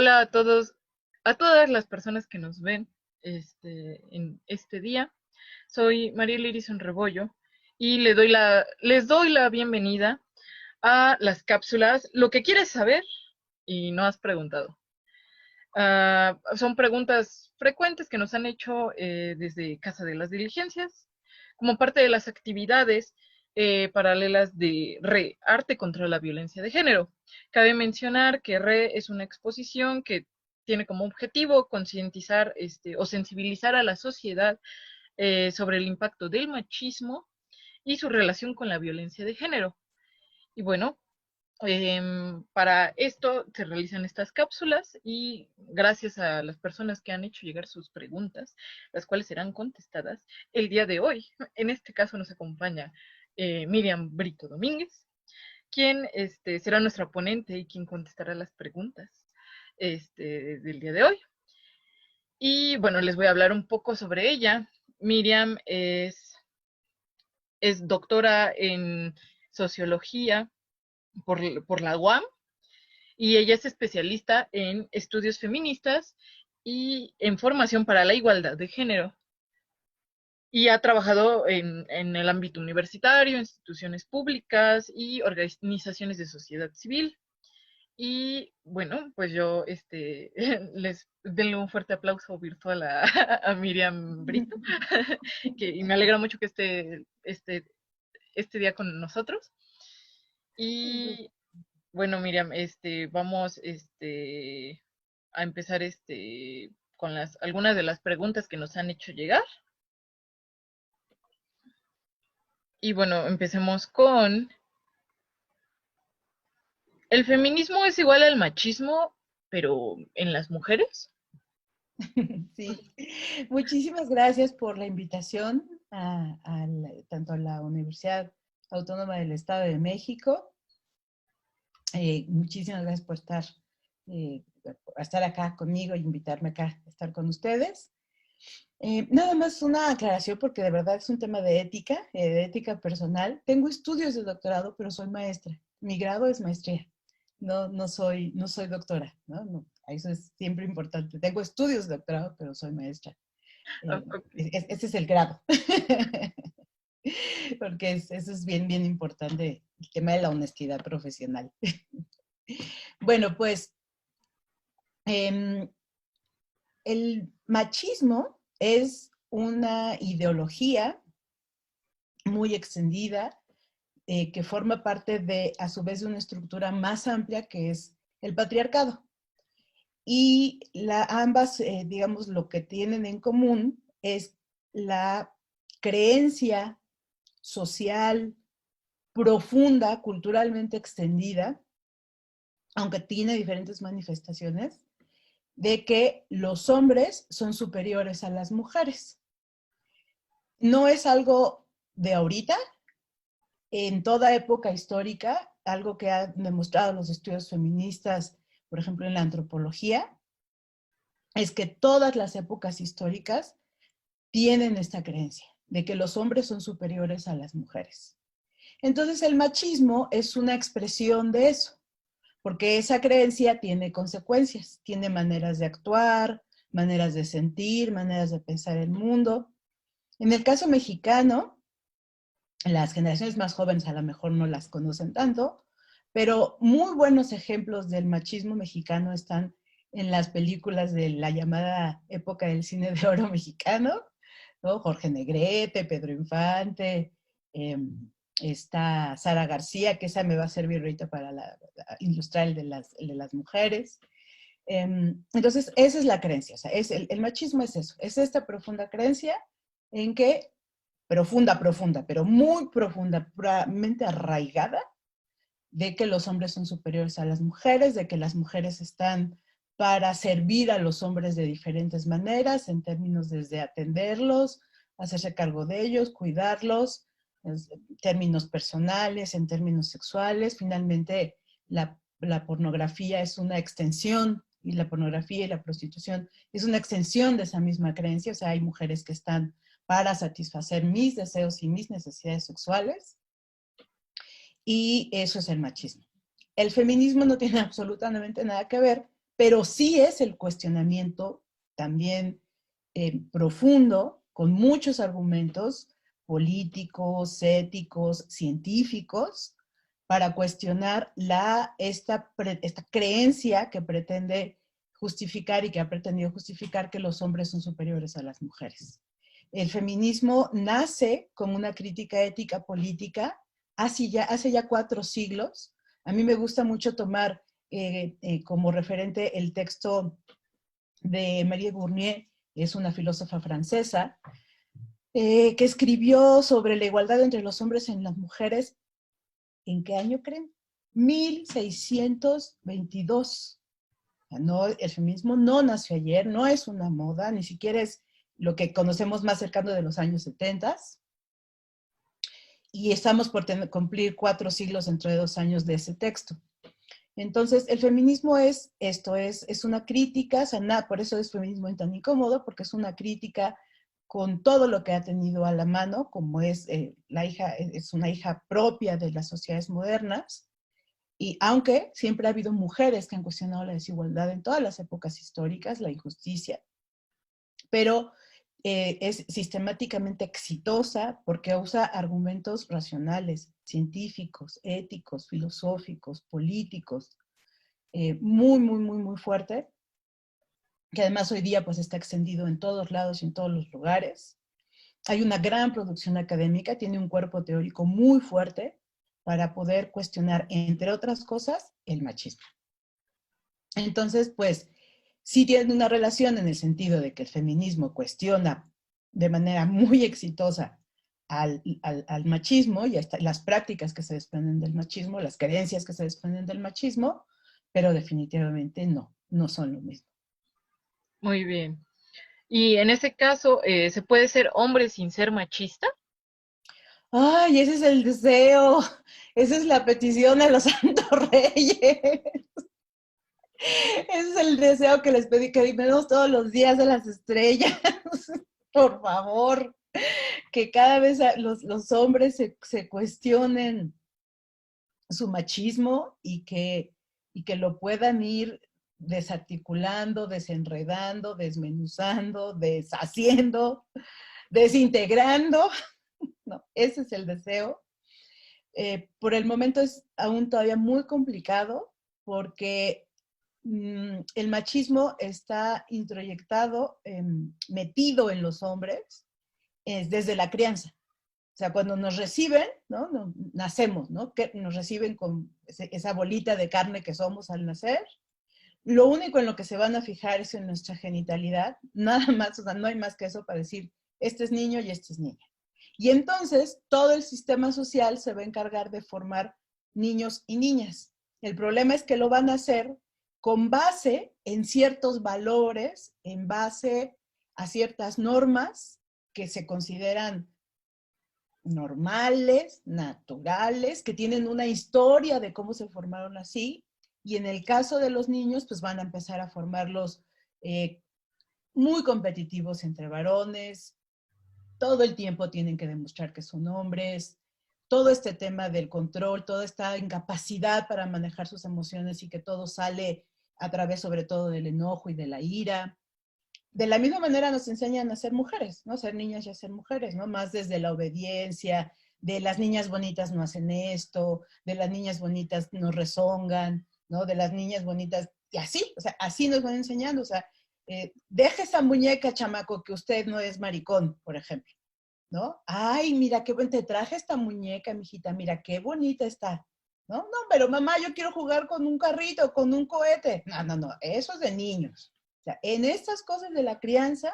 Hola a todos, a todas las personas que nos ven en este día. Soy Mariel Irison Rebollo y les doy la bienvenida a las cápsulas Lo que quieres saber y no has preguntado. Son preguntas frecuentes que nos han hecho desde Casa de las Diligencias, como parte de las actividades paralelas de RE, Arte contra la Violencia de Género. Cabe mencionar que RE es una exposición que tiene como objetivo concientizar o sensibilizar a la sociedad sobre el impacto del machismo y su relación con la violencia de género. Y bueno, para esto se realizan estas cápsulas y gracias a las personas que han hecho llegar sus preguntas, las cuales serán contestadas el día de hoy. En este caso nos acompaña Miriam Brito Domínguez, quien será nuestra ponente y quien contestará las preguntas del día de hoy. Y bueno, les voy a hablar un poco sobre ella. Miriam es doctora en sociología por la UAM y ella es especialista en estudios feministas y en formación para la igualdad de género. Y ha trabajado en el ámbito universitario, instituciones públicas y organizaciones de sociedad civil. Y bueno, pues yo les denle un fuerte aplauso virtual a Miriam Brito, y me alegra mucho que esté este día con nosotros. Y bueno, Miriam, vamos a empezar con algunas de las preguntas que nos han hecho llegar. Y bueno, empecemos con ¿el feminismo es igual al machismo, pero en las mujeres? Sí, muchísimas gracias por la invitación tanto a la Universidad Autónoma del Estado de México. Muchísimas gracias por estar acá conmigo y invitarme acá a estar con ustedes. Nada más una aclaración porque de verdad es un tema de ética personal. Tengo estudios de doctorado, pero soy maestra. Mi grado es maestría. No soy doctora, ¿no? No, eso es siempre importante. Tengo estudios de doctorado, pero soy maestra. Okay. Ese es el grado. Porque eso es bien importante, el tema de la honestidad profesional. Bueno, pues el machismo es una ideología muy extendida que forma parte a su vez, de una estructura más amplia que es el patriarcado. Y ambas, digamos, lo que tienen en común es la creencia social profunda, culturalmente extendida, aunque tiene diferentes manifestaciones, de que los hombres son superiores a las mujeres. No es algo de ahorita, en toda época histórica, algo que han demostrado los estudios feministas, por ejemplo, en la antropología, es que todas las épocas históricas tienen esta creencia de que los hombres son superiores a las mujeres. Entonces el machismo es una expresión de eso, porque esa creencia tiene consecuencias, tiene maneras de actuar, maneras de sentir, maneras de pensar el mundo. En el caso mexicano, las generaciones más jóvenes a lo mejor no las conocen tanto, pero muy buenos ejemplos del machismo mexicano están en las películas de la llamada época del cine de oro mexicano, ¿no? Jorge Negrete, Pedro Infante, está Sara García, que esa me va a servir ahorita para ilustrar el de las mujeres. Entonces, esa es la creencia, o sea, el machismo es eso, es esta profunda creencia en que, profunda, pero muy profundamente arraigada, de que los hombres son superiores a las mujeres, de que las mujeres están para servir a los hombres de diferentes maneras, en términos desde atenderlos, hacerse cargo de ellos, cuidarlos, en términos personales, en términos sexuales. Finalmente, la pornografía es una extensión, y la pornografía y la prostitución es una extensión de esa misma creencia. O sea, hay mujeres que están para satisfacer mis deseos y mis necesidades sexuales, y eso es el machismo. El feminismo no tiene absolutamente nada que ver, pero sí es el cuestionamiento también profundo, con muchos argumentos políticos, éticos, científicos, para cuestionar esta creencia que pretende justificar y que ha pretendido justificar que los hombres son superiores a las mujeres. El feminismo nace como una crítica ética política hace ya 4 siglos. A mí me gusta mucho tomar como referente el texto de Marie Bourdieu, es una filósofa francesa, que escribió sobre la igualdad entre los hombres y las mujeres. ¿En qué año creen? 1622. No, el feminismo no nació ayer, no es una moda, ni siquiera es lo que conocemos más cercano de los años 70. Y estamos por cumplir 4 siglos dentro de 2 años de ese texto. Entonces, el feminismo es esto, es una crítica, por eso es feminismo tan incómodo, porque es una crítica con todo lo que ha tenido a la mano, como es es una hija propia de las sociedades modernas, y aunque siempre ha habido mujeres que han cuestionado la desigualdad en todas las épocas históricas, la injusticia, pero es sistemáticamente exitosa porque usa argumentos racionales, científicos, éticos, filosóficos, políticos, muy, muy, muy, muy fuerte, que además hoy día pues está extendido en todos lados y en todos los lugares. Hay una gran producción académica, tiene un cuerpo teórico muy fuerte para poder cuestionar, entre otras cosas, el machismo. Entonces, pues, sí tiene una relación en el sentido de que el feminismo cuestiona de manera muy exitosa al machismo y hasta las prácticas que se desprenden del machismo, las creencias que se desprenden del machismo, pero definitivamente no son lo mismo. Muy bien. Y en ese caso, ¿se puede ser hombre sin ser machista? Ay, ese es el deseo, esa es la petición a los santos reyes. Ese es el deseo que les pedí, que dimos todos los días a las estrellas. Por favor, que cada vez los hombres se cuestionen su machismo y que lo puedan ir desarticulando, desenredando, desmenuzando, deshaciendo, desintegrando. No, ese es el deseo. Por el momento es aún todavía muy complicado porque el machismo está introyectado, metido en los hombres desde la crianza. O sea, cuando nos reciben, ¿no? Nacemos, ¿no? Que nos reciben con esa bolita de carne que somos al nacer. Lo único en lo que se van a fijar es en nuestra genitalidad, nada más, o sea, no hay más que eso para decir, este es niño y este es niña. Y entonces todo el sistema social se va a encargar de formar niños y niñas. El problema es que lo van a hacer con base en ciertos valores, en base a ciertas normas que se consideran normales, naturales, que tienen una historia de cómo se formaron así. Y en el caso de los niños, pues van a empezar a formarlos muy competitivos entre varones, todo el tiempo tienen que demostrar que son hombres, todo este tema del control, toda esta incapacidad para manejar sus emociones y que todo sale a través sobre todo del enojo y de la ira. De la misma manera nos enseñan a ser mujeres, ¿no? Ser niñas y a ser mujeres, ¿no? Más desde la obediencia, de las niñas bonitas no hacen esto, de las niñas bonitas no rezongan, ¿no? De las niñas bonitas, y así, o sea, así nos van enseñando, o sea, deje esa muñeca, chamaco, que usted no es maricón, por ejemplo, ¿no? Ay, mira qué buen te traje esta muñeca, mijita, mira qué bonita está, ¿no? No, pero mamá, yo quiero jugar con un carrito, con un cohete. No, eso es de niños. O sea, en estas cosas de la crianza,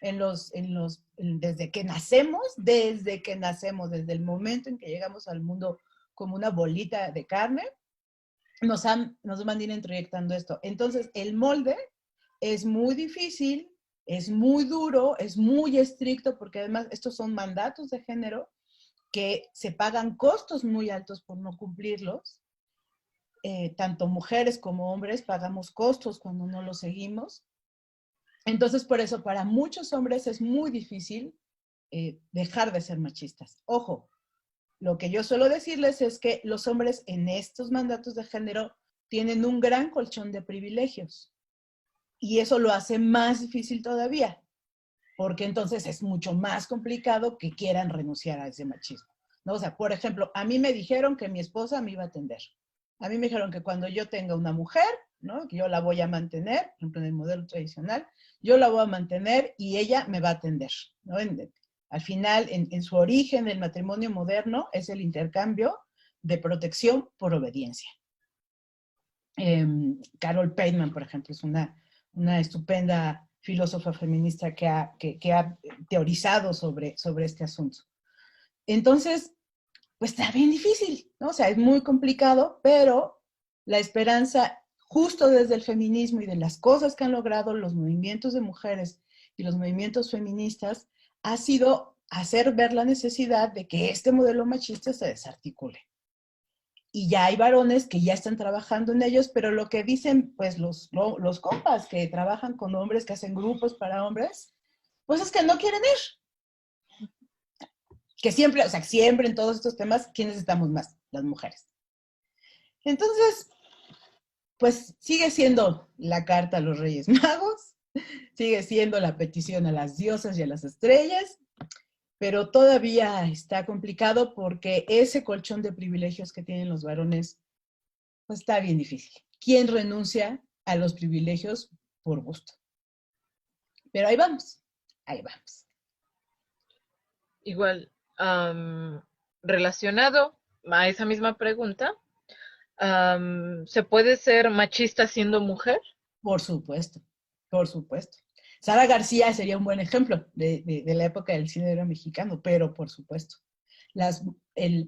desde que nacemos, desde el momento en que llegamos al mundo como una bolita de carne, nos van a ir introyectando esto. Entonces, el molde es muy difícil, es muy duro, es muy estricto, porque además estos son mandatos de género que se pagan costos muy altos por no cumplirlos. Tanto mujeres como hombres pagamos costos cuando no los seguimos. Entonces, por eso, para muchos hombres es muy difícil dejar de ser machistas. Ojo, lo que yo suelo decirles es que los hombres en estos mandatos de género tienen un gran colchón de privilegios. Y eso lo hace más difícil todavía, porque entonces es mucho más complicado que quieran renunciar a ese machismo, ¿no? O sea, por ejemplo, a mí me dijeron que mi esposa me iba a atender. A mí me dijeron que cuando yo tenga una mujer, ¿no? Que yo la voy a mantener, por ejemplo, en el modelo tradicional, yo la voy a mantener y ella me va a atender, ¿no? Al final, en su origen, el matrimonio moderno es el intercambio de protección por obediencia. Carol Pateman, por ejemplo, es una estupenda filósofa feminista que ha teorizado sobre este asunto. Entonces, pues está bien difícil, ¿no? O sea, es muy complicado, pero la esperanza, justo desde el feminismo y de las cosas que han logrado los movimientos de mujeres y los movimientos feministas, ha sido hacer ver la necesidad de que este modelo machista se desarticule. Y ya hay varones que ya están trabajando en ellos, pero lo que dicen pues los compas que trabajan con hombres, que hacen grupos para hombres, pues es que no quieren ir. Que siempre, o sea, siempre en todos estos temas, ¿quiénes estamos más? Las mujeres. Entonces, pues sigue siendo la carta a los Reyes Magos, sigue siendo la petición a las diosas y a las estrellas, pero todavía está complicado porque ese colchón de privilegios que tienen los varones pues está bien difícil. ¿Quién renuncia a los privilegios por gusto? Pero ahí vamos, ahí vamos. Igual, relacionado a esa misma pregunta, ¿se puede ser machista siendo mujer? Por supuesto, por supuesto. Sara García sería un buen ejemplo de la época del cine negro mexicano, pero por supuesto.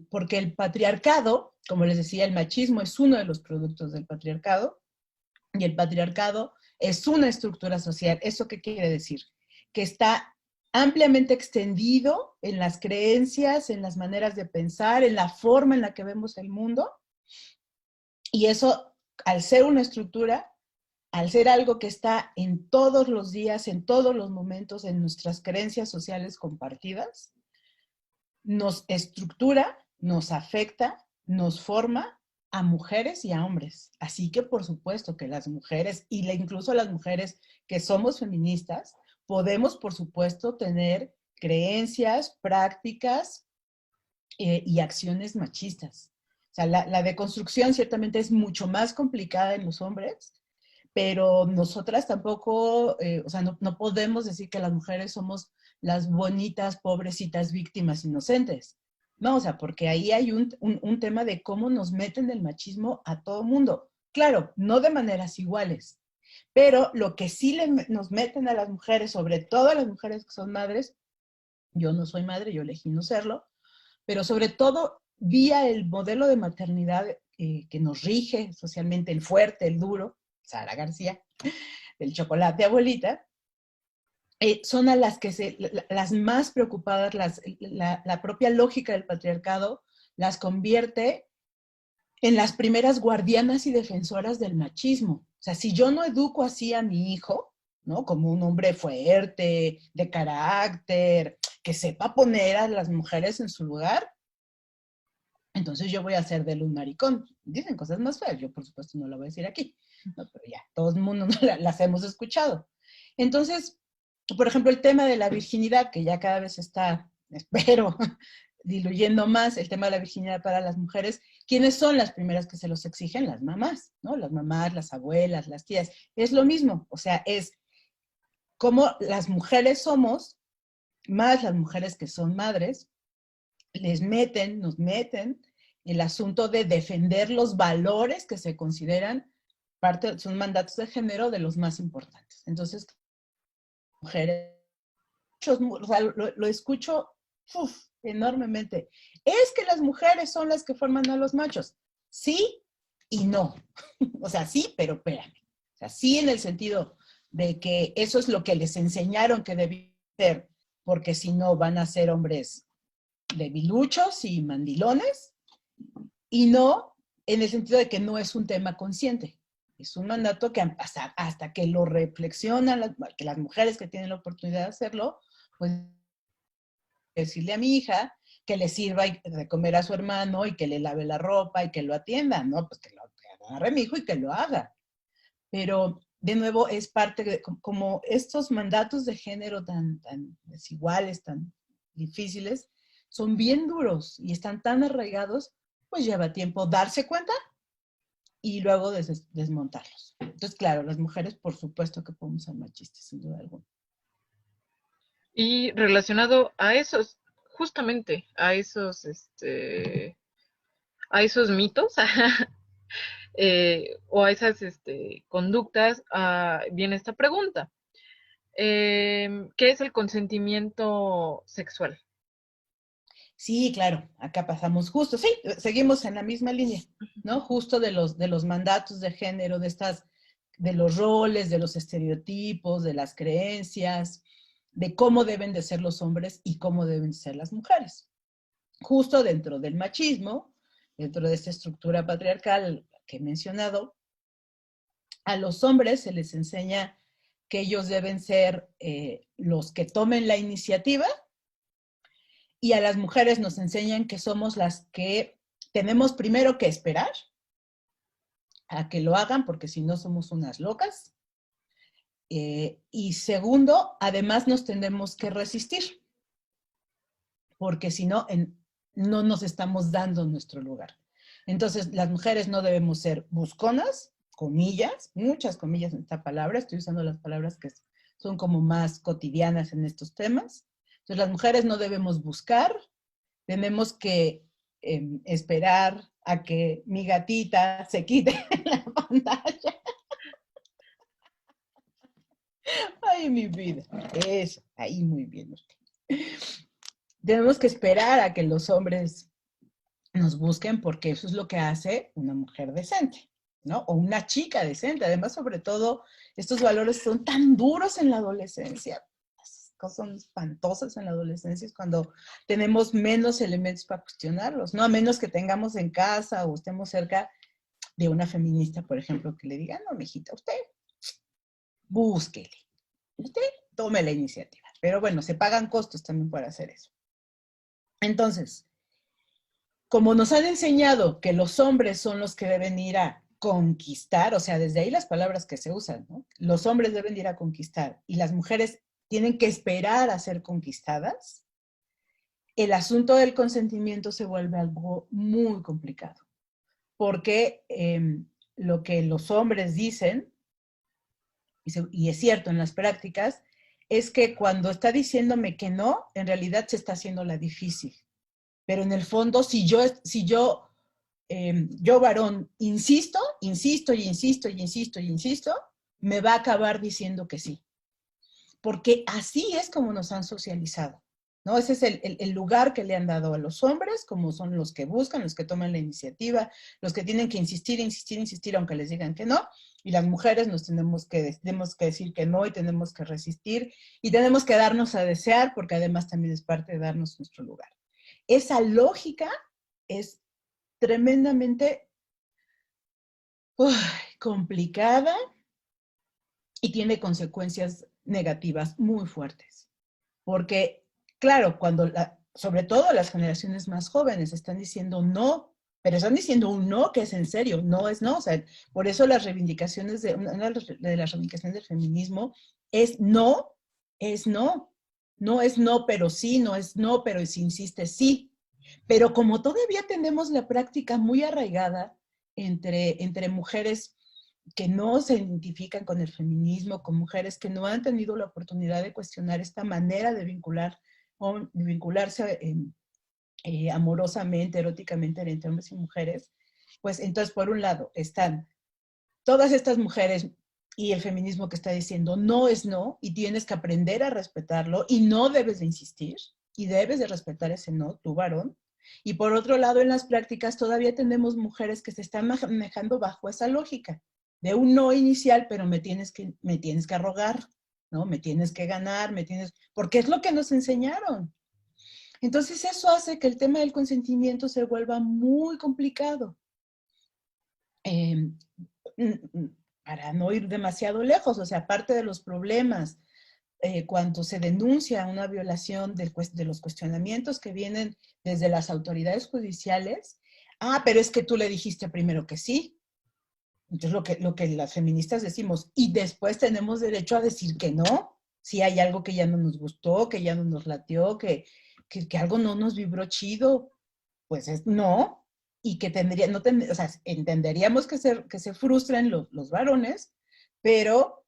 Porque el patriarcado, como les decía, el machismo es uno de los productos del patriarcado, y el patriarcado es una estructura social. ¿Eso qué quiere decir? Que está ampliamente extendido en las creencias, en las maneras de pensar, en la forma en la que vemos el mundo, y eso, al ser una estructura, al ser algo que está en todos los días, en todos los momentos, en nuestras creencias sociales compartidas, nos estructura, nos afecta, nos forma a mujeres y a hombres. Así que por supuesto que las mujeres, y incluso las mujeres que somos feministas, podemos por supuesto tener creencias, prácticas y acciones machistas. O sea, la deconstrucción ciertamente es mucho más complicada en los hombres, pero nosotras tampoco, o sea, no podemos decir que las mujeres somos las bonitas, pobrecitas víctimas inocentes. No, o sea, porque ahí hay un tema de cómo nos meten el machismo a todo mundo. Claro, no de maneras iguales, pero lo que sí nos meten a las mujeres, sobre todo a las mujeres que son madres, yo no soy madre, yo elegí no serlo, pero sobre todo vía el modelo de maternidad que nos rige socialmente, el fuerte, el duro, Sara García, del chocolate abuelita, son a las que las más preocupadas, la propia lógica del patriarcado las convierte en las primeras guardianas y defensoras del machismo. O sea, si yo no educo así a mi hijo, ¿no? Como un hombre fuerte, de carácter, que sepa poner a las mujeres en su lugar, entonces yo voy a hacer de él un maricón. Dicen cosas más feas, yo por supuesto no lo voy a decir aquí, ¿no? Pero ya, todo el mundo las hemos escuchado. Entonces, por ejemplo, el tema de la virginidad, que ya cada vez está, espero, diluyendo más el tema de la virginidad para las mujeres, ¿quiénes son las primeras que se los exigen? Las mamás, ¿no? Las mamás, las abuelas, las tías. Es lo mismo, o sea, es como las mujeres somos, más las mujeres que son madres, nos meten el asunto de defender los valores que se consideran son mandatos de género de los más importantes. Entonces, mujeres, o sea, lo escucho enormemente. Es que las mujeres son las que forman a los machos. Sí y no. O sea, sí, pero espérame. O sea, sí en el sentido de que eso es lo que les enseñaron que debían ser, porque si no van a ser hombres debiluchos y mandilones, y no en el sentido de que no es un tema consciente. Es un mandato que hasta que lo reflexionan, que las mujeres que tienen la oportunidad de hacerlo, pues decirle a mi hija que le sirva de comer a su hermano y que le lave la ropa y que lo atienda, ¿no? Pues que lo agarre mi hijo y que lo haga. Pero de nuevo, es parte de como estos mandatos de género tan desiguales, tan difíciles, son bien duros y están tan arraigados, pues lleva tiempo darse cuenta y luego desmontarlos. Entonces, claro, las mujeres, por supuesto que podemos ser machistas, sin duda alguna. Y relacionado a esos, justamente a esos mitos, o a esas conductas, viene esta pregunta. ¿Qué es el consentimiento sexual? Sí, claro, acá pasamos justo, sí, seguimos en la misma línea, ¿no? Justo de los mandatos de género, de los roles, de los estereotipos, de las creencias, de cómo deben de ser los hombres y cómo deben ser las mujeres. Justo dentro del machismo, dentro de esta estructura patriarcal que he mencionado, a los hombres se les enseña que ellos deben ser los que tomen la iniciativa, y a las mujeres nos enseñan que somos las que tenemos primero que esperar a que lo hagan, porque si no somos unas locas. Y segundo, además nos tenemos que resistir, porque si no, no nos estamos dando nuestro lugar. Entonces, las mujeres no debemos ser busconas, comillas, muchas comillas en esta palabra, estoy usando las palabras que son como más cotidianas en estos temas. Entonces, las mujeres no debemos buscar, tenemos que esperar a que mi gatita se quite la pantalla. Ay, mi vida. Eso, ahí muy bien. Tenemos que esperar a que los hombres nos busquen porque eso es lo que hace una mujer decente, ¿no? O una chica decente. Además, sobre todo, estos valores son tan duros en la adolescencia. Las cosas son espantosas en la adolescencia, es cuando tenemos menos elementos para cuestionarlos, ¿no? A menos que tengamos en casa o estemos cerca de una feminista, por ejemplo, que le diga, no, mijita, usted búsquele, usted tome la iniciativa. Pero bueno, se pagan costos también para hacer eso. Entonces, como nos han enseñado que los hombres son los que deben ir a conquistar, o sea, desde ahí las palabras que se usan, ¿no? Los hombres deben ir a conquistar y las mujeres tienen que esperar a ser conquistadas, el asunto del consentimiento se vuelve algo muy complicado, porque lo que los hombres dicen, y es cierto en las prácticas, es que cuando está diciéndome que no, en realidad se está haciendo la difícil. Pero en el fondo, yo varón, insisto y insisto y insisto y insisto, me va a acabar diciendo que sí. Porque así es como nos han socializado, ¿no? Ese es el lugar que le han dado a los hombres, como son los que buscan, los que toman la iniciativa, los que tienen que insistir, insistir, insistir, aunque les digan que no. Y las mujeres nos tenemos que decir que no y tenemos que resistir y tenemos que darnos a desear, porque además también es parte de darnos nuestro lugar. Esa lógica es tremendamente complicada y tiene consecuencias negativas muy fuertes. Porque, claro, sobre todo las generaciones más jóvenes están diciendo no, pero están diciendo un no que es en serio, no es no. O sea, por eso una de las reivindicaciones del feminismo es no, es no. No es no, pero sí, no es no, pero si insiste sí. Pero como todavía tenemos la práctica muy arraigada entre mujeres que no se identifican con el feminismo, con mujeres que no han tenido la oportunidad de cuestionar esta manera de vincularse amorosamente, eróticamente entre hombres y mujeres, pues entonces por un lado están todas estas mujeres y el feminismo que está diciendo no es no y tienes que aprender a respetarlo y no debes de insistir y debes de respetar ese no, tu varón. Y por otro lado, en las prácticas todavía tenemos mujeres que se están manejando bajo esa lógica de un no inicial, pero me tienes que rogar, ¿no? Me tienes que ganar, porque es lo que nos enseñaron. Entonces eso hace que el tema del consentimiento se vuelva muy complicado. Para no ir demasiado lejos, o sea, parte de los problemas cuando se denuncia una violación de los cuestionamientos que vienen desde las autoridades judiciales, pero es que tú le dijiste primero que sí. Entonces, lo que las feministas decimos, y después tenemos derecho a decir que no, si hay algo que ya no nos gustó, que ya no nos latió, que algo no nos vibró chido, pues es no, y que tendría, no o sea, entenderíamos que se frustren los varones, pero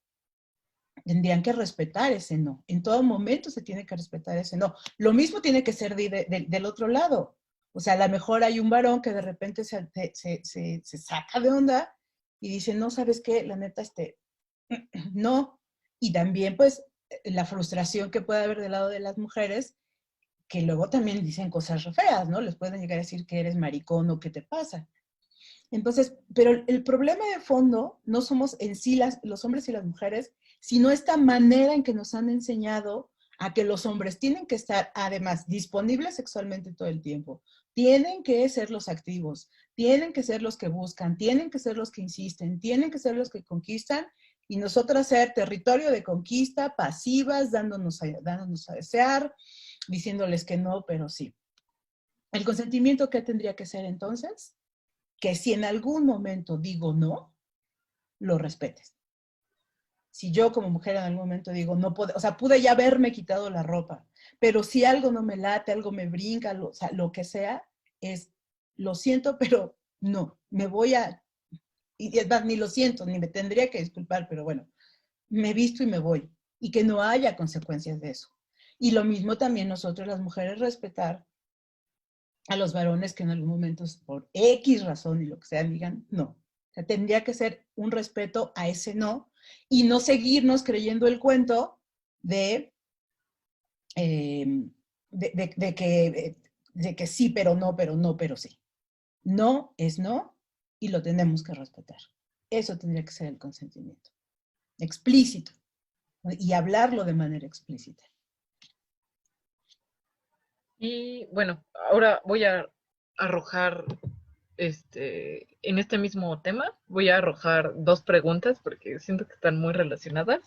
tendrían que respetar ese no. En todo momento se tiene que respetar ese no. Lo mismo tiene que ser del otro lado. O sea, a lo mejor hay un varón que de repente se saca de onda y dice, no, ¿sabes qué? La neta, no. Y también, pues, la frustración que puede haber del lado de las mujeres, que luego también dicen cosas re feas, ¿no? Les pueden llegar a decir que eres maricón o qué te pasa. Entonces, pero el problema de fondo no somos en sí los hombres y las mujeres, sino esta manera en que nos han enseñado a que los hombres tienen que estar, además, disponibles sexualmente todo el tiempo, tienen que ser los activos, tienen que ser los que buscan, tienen que ser los que insisten, tienen que ser los que conquistan, y nosotras ser territorio de conquista, pasivas, dándonos a desear, diciéndoles que no, pero sí. ¿El consentimiento qué tendría que ser entonces? Que si en algún momento digo no, lo respetes. Si yo como mujer en algún momento digo no puedo, o sea, pude ya haberme quitado la ropa, pero si algo no me late, algo me brinca, o sea, lo que sea, es, lo siento, pero no, me voy a, y es más, ni lo siento, ni me tendría que disculpar, pero bueno, me visto y me voy, y que no haya consecuencias de eso. Y lo mismo también nosotros las mujeres respetar a los varones que en algún momento, por X razón y lo que sea, digan no. O sea, tendría que ser un respeto a ese no y no seguirnos creyendo el cuento de, eh, de que sí, pero no, pero no, pero sí. No es no y lo tenemos que respetar. Eso tendría que ser el consentimiento. Explícito. Y hablarlo de manera explícita. Y bueno, ahora voy a arrojar, en este mismo tema, voy a arrojar dos preguntas porque siento que están muy relacionadas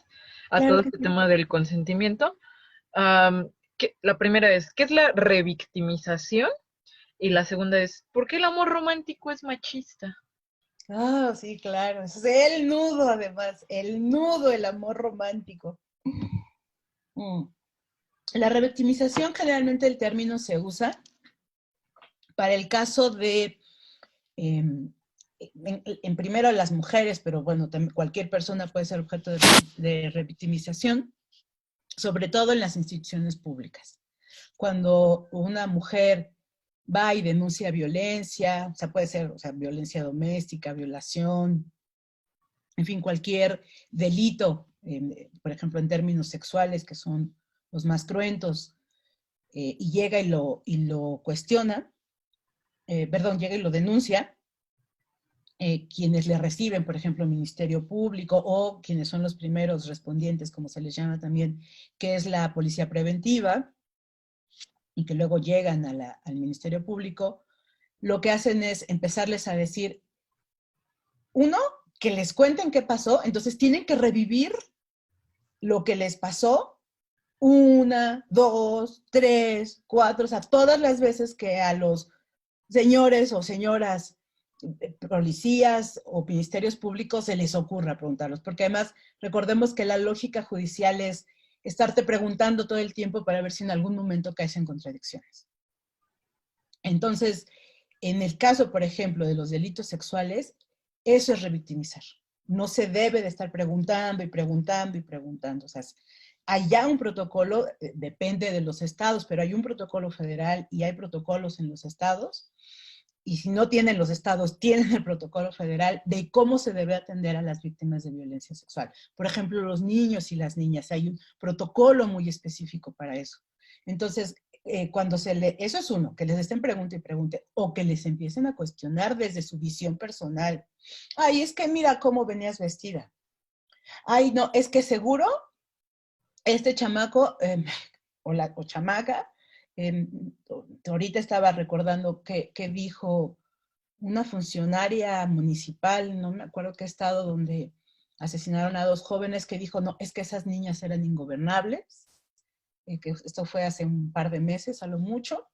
a todo Claro que este sí. tema del consentimiento. La primera es, ¿qué es la revictimización? Y la segunda es, ¿por qué el amor romántico es machista? Ah, sí, claro. Ese es el nudo, además. El nudo, el amor romántico. Mm. La revictimización, generalmente el término se usa para el caso de, en primero las mujeres, pero bueno, cualquier persona puede ser objeto de revictimización, sobre todo en las instituciones públicas. Cuando una mujer va y denuncia violencia, o sea, puede ser, o sea, violencia doméstica, violación, en fin, cualquier delito, por ejemplo, en términos sexuales, que son los más cruentos, y llega y lo cuestiona, perdón, llega y lo denuncia, quienes le reciben, por ejemplo, el Ministerio Público o quienes son los primeros respondientes, como se les llama también, que es la Policía Preventiva, y que luego llegan al Ministerio Público, lo que hacen es empezarles a decir, uno, que les cuenten qué pasó, entonces tienen que revivir lo que les pasó una, dos, tres, cuatro, o sea, todas las veces que a los señores o señoras policías o ministerios públicos se les ocurra preguntarlos, porque además recordemos que la lógica judicial es estarte preguntando todo el tiempo para ver si en algún momento caes en contradicciones. Entonces, en el caso, por ejemplo, de los delitos sexuales, eso es revictimizar. No se debe de estar preguntando y preguntando y preguntando. O sea, hay ya un protocolo, depende de los estados, pero hay un protocolo federal y hay protocolos en los estados. Y si no tienen los estados, tienen el protocolo federal de cómo se debe atender a las víctimas de violencia sexual. Por ejemplo, los niños y las niñas, hay un protocolo muy específico para eso. Entonces, cuando eso es uno, que les estén pregunte y pregunte, o que les empiecen a cuestionar desde su visión personal. Ay, es que mira cómo venías vestida. Ay, no, es que seguro este chamaco o chamaca, eh, ahorita estaba recordando que dijo una funcionaria municipal, no me acuerdo qué estado, donde asesinaron a dos jóvenes, que dijo, no, es que esas niñas eran ingobernables, que esto fue hace un par de meses a lo mucho.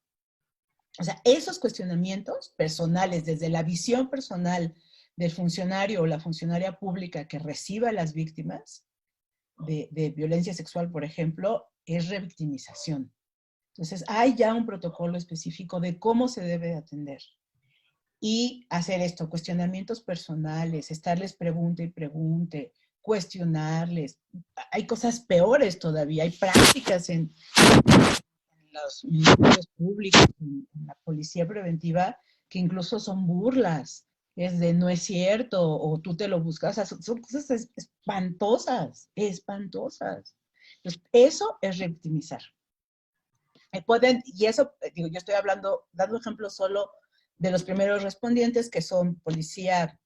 O sea, esos cuestionamientos personales, desde la visión personal del funcionario o la funcionaria pública que reciba a las víctimas de violencia sexual, por ejemplo, es revictimización. Entonces, hay ya un protocolo específico de cómo se debe atender. Y hacer esto, cuestionamientos personales, estarles pregunte y pregunte, cuestionarles. Hay cosas peores todavía, hay prácticas en los ministerios públicos, en la policía preventiva, que incluso son burlas. Es de no es cierto, o tú te lo buscas. O sea, son cosas espantosas, espantosas. Entonces, eso es revictimizar. Y eso, digo, yo estoy hablando, dando ejemplos solo de los primeros respondientes, que son policía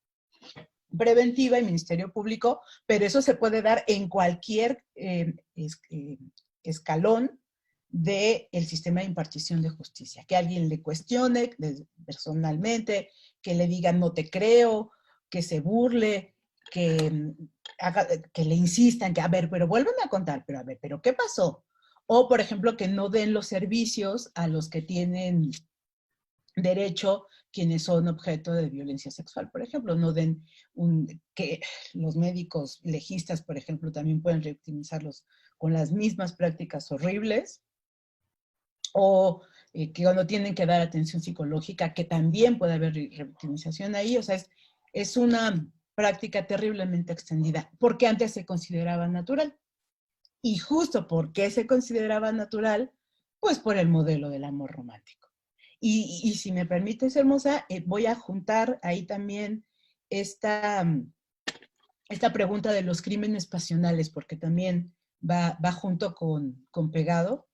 preventiva y ministerio público, pero eso se puede dar en cualquier escalón del sistema de impartición de justicia. Que alguien le cuestione personalmente, que le diga no te creo, que se burle, que le insistan, que a ver, pero vuélveme a contar, pero a ver, pero ¿qué pasó? O, por ejemplo, que no den los servicios a los que tienen derecho quienes son objeto de violencia sexual, por ejemplo, no den que los médicos legistas, por ejemplo, también pueden revictimizarlos con las mismas prácticas horribles, o que cuando tienen que dar atención psicológica, que también puede haber revictimización ahí, o sea, es una práctica terriblemente extendida, porque antes se consideraba natural. Y justo porque se consideraba natural, pues por el modelo del amor romántico. Y si me permites, hermosa, voy a juntar ahí también esta, esta pregunta de los crímenes pasionales, porque también va junto con pegado.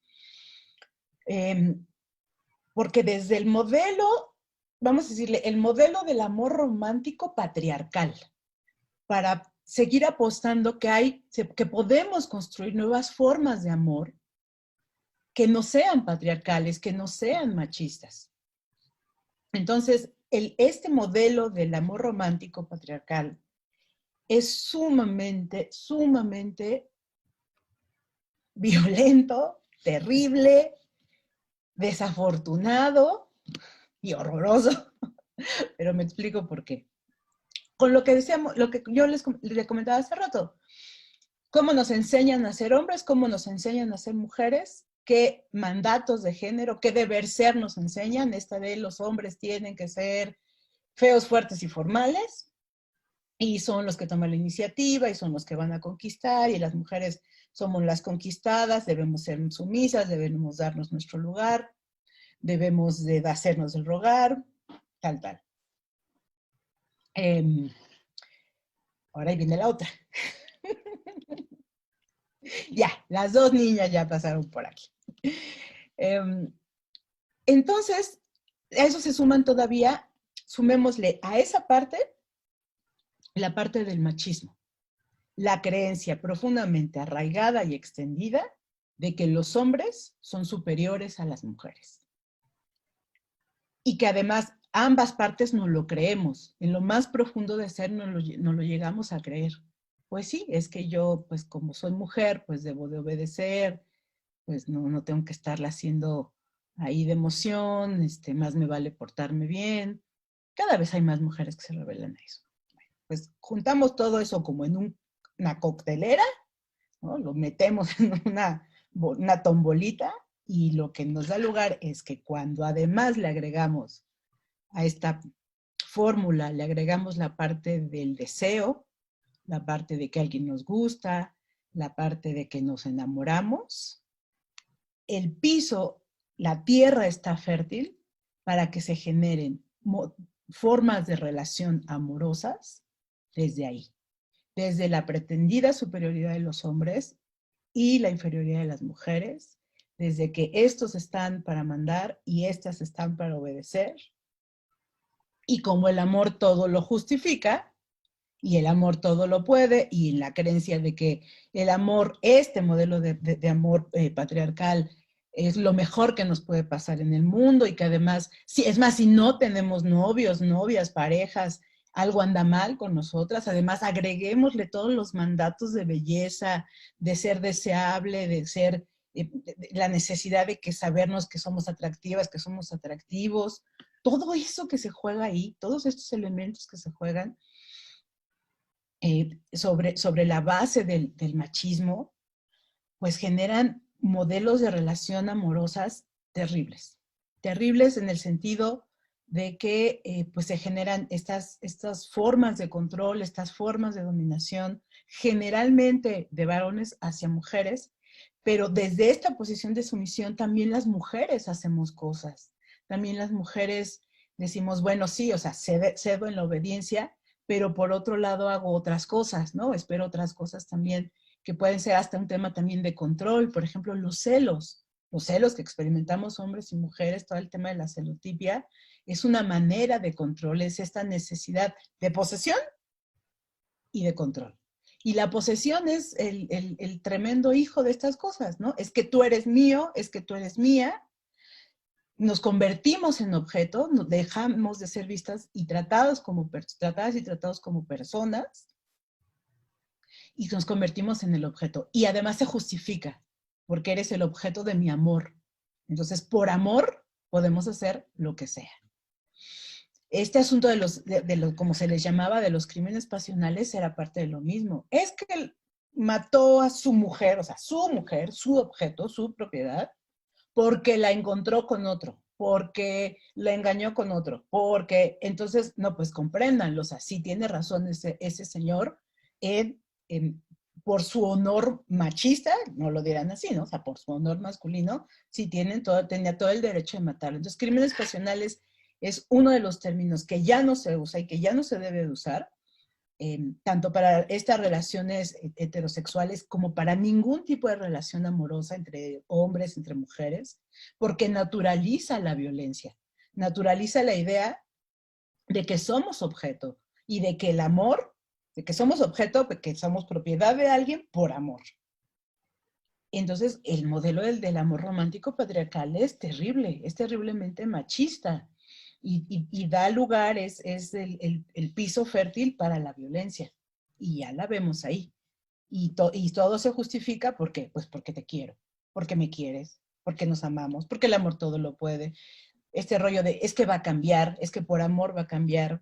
Porque desde el modelo, vamos a decirle, el modelo del amor romántico patriarcal, para seguir apostando que podemos construir nuevas formas de amor que no sean patriarcales, que no sean machistas. Entonces, este modelo del amor romántico patriarcal es sumamente, sumamente violento, terrible, desafortunado y horroroso. Pero me explico por qué. Con lo que decíamos, lo que yo les comentaba hace rato, cómo nos enseñan a ser hombres, cómo nos enseñan a ser mujeres, qué mandatos de género, qué deber ser nos enseñan. Esta de los hombres tienen que ser feos, fuertes y formales, y son los que toman la iniciativa y son los que van a conquistar, y las mujeres somos las conquistadas, debemos ser sumisas, debemos darnos nuestro lugar, debemos de hacernos el rogar, tal, tal. Ahora ahí viene la otra. Ya, las dos niñas ya pasaron por aquí. Entonces, a eso se suman todavía, sumémosle a esa parte, la parte del machismo. La creencia profundamente arraigada y extendida de que los hombres son superiores a las mujeres. Y que además ambas partes no lo creemos. En lo más profundo de ser no lo llegamos a creer. Pues sí, es que yo, pues como soy mujer, pues debo de obedecer, pues no tengo que estarla haciendo ahí de emoción, más me vale portarme bien. Cada vez hay más mujeres que se rebelan a eso. Pues juntamos todo eso como en una coctelera, ¿no? Lo metemos en una tombolita, y lo que nos da lugar es que cuando además le agregamos a esta fórmula, le agregamos la parte del deseo, la parte de que alguien nos gusta, la parte de que nos enamoramos, el piso, la tierra está fértil para que se generen formas de relación amorosas desde ahí, desde la pretendida superioridad de los hombres y la inferioridad de las mujeres, desde que estos están para mandar y estas están para obedecer, y como el amor todo lo justifica, y el amor todo lo puede, y la creencia de que el amor, este modelo de amor patriarcal, es lo mejor que nos puede pasar en el mundo, y que además, es más, si no tenemos novios, novias, parejas, algo anda mal con nosotras. Además, agreguémosle todos los mandatos de belleza, de ser deseable, de ser, la necesidad de que sabernos que somos atractivas, que somos atractivos, todo eso que se juega ahí, todos estos elementos que se juegan sobre la base del machismo, pues generan modelos de relación amorosas terribles. Terribles en el sentido de que pues se generan estas formas de control, estas formas de dominación, generalmente de varones hacia mujeres, pero desde esta posición de sumisión también las mujeres hacemos cosas. También las mujeres decimos, bueno, sí, o sea, cedo en la obediencia, pero por otro lado hago otras cosas, ¿no? Espero otras cosas también que pueden ser hasta un tema también de control, por ejemplo, los celos que experimentamos hombres y mujeres, todo el tema de la celotipia, es una manera de control, es esta necesidad de posesión y de control. Y la posesión es el tremendo hijo de estas cosas, ¿no? Es que tú eres mío, es que tú eres mía, nos convertimos en objeto, nos dejamos de ser vistas y tratadas y tratados como personas, y nos convertimos en el objeto. Y además se justifica, porque eres el objeto de mi amor. Entonces, por amor, podemos hacer lo que sea. Este asunto como se les llamaba, de los crímenes pasionales, era parte de lo mismo. Es que él mató a su mujer, o sea, su mujer, su objeto, su propiedad, porque la encontró con otro, porque la engañó con otro, porque, entonces, no, pues compréndanlo, o sea, sí tiene razón ese señor en, por su honor machista, no lo dirán así, ¿no? O sea, por su honor masculino, sí tenía todo el derecho de matarlo. Entonces, crímenes pasionales es uno de los términos que ya no se usa y que ya no se debe de usar, tanto para estas relaciones heterosexuales como para ningún tipo de relación amorosa entre hombres, entre mujeres, porque naturaliza la violencia, naturaliza la idea de que somos objeto y de que el amor, de que somos objeto, de que somos propiedad de alguien por amor. Entonces, el modelo del amor romántico patriarcal es terrible, es terriblemente machista y da lugar, es el piso fértil para la violencia. Y ya la vemos ahí. Y todo se justifica, ¿por qué? Pues porque te quiero, porque me quieres, porque nos amamos, porque el amor todo lo puede. Este rollo de, es que va a cambiar, es que por amor va a cambiar,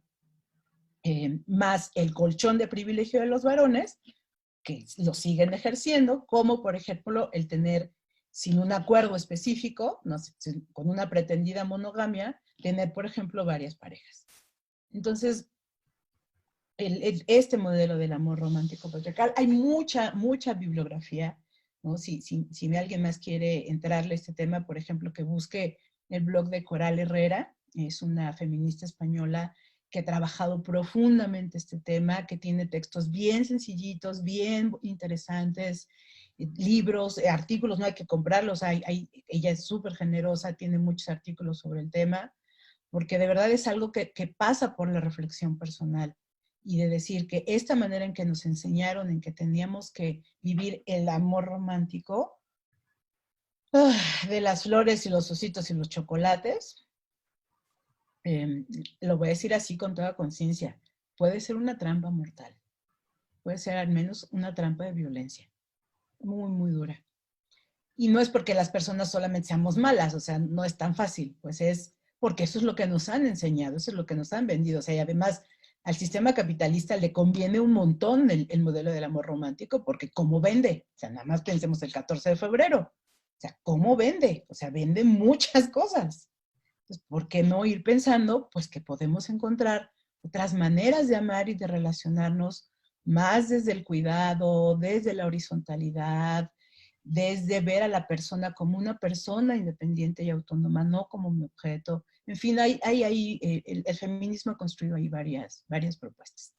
más el colchón de privilegio de los varones, que lo siguen ejerciendo, como por ejemplo el tener, sin un acuerdo específico, no sé, con una pretendida monogamia, tener, por ejemplo, varias parejas. Entonces, este modelo del amor romántico patriarcal, hay mucha bibliografía, ¿no? Si alguien más quiere entrarle a este tema, por ejemplo, que busque el blog de Coral Herrera, es una feminista española que ha trabajado profundamente este tema, que tiene textos bien sencillitos, bien interesantes, libros, artículos, no hay que comprarlos, ella es súper generosa, tiene muchos artículos sobre el tema, porque de verdad es algo que pasa por la reflexión personal y de decir que esta manera en que nos enseñaron, en que teníamos que vivir el amor romántico, de las flores y los ositos y los chocolates, lo voy a decir así con toda conciencia, puede ser una trampa mortal, puede ser al menos una trampa de violencia, muy dura. Y no es porque las personas solamente seamos malas, o sea, no es tan fácil, pues es porque eso es lo que nos han enseñado, eso es lo que nos han vendido, o sea, y además al sistema capitalista le conviene un montón el modelo del amor romántico, porque ¿cómo vende? O sea, nada más pensemos el 14 de febrero, o sea, ¿cómo vende? O sea, vende muchas cosas. Entonces, ¿por qué no ir pensando, pues, que podemos encontrar otras maneras de amar y de relacionarnos más desde el cuidado, desde la horizontalidad, desde ver a la persona como una persona independiente y autónoma, no como un objeto? En fin, el feminismo ha construido ahí varias propuestas.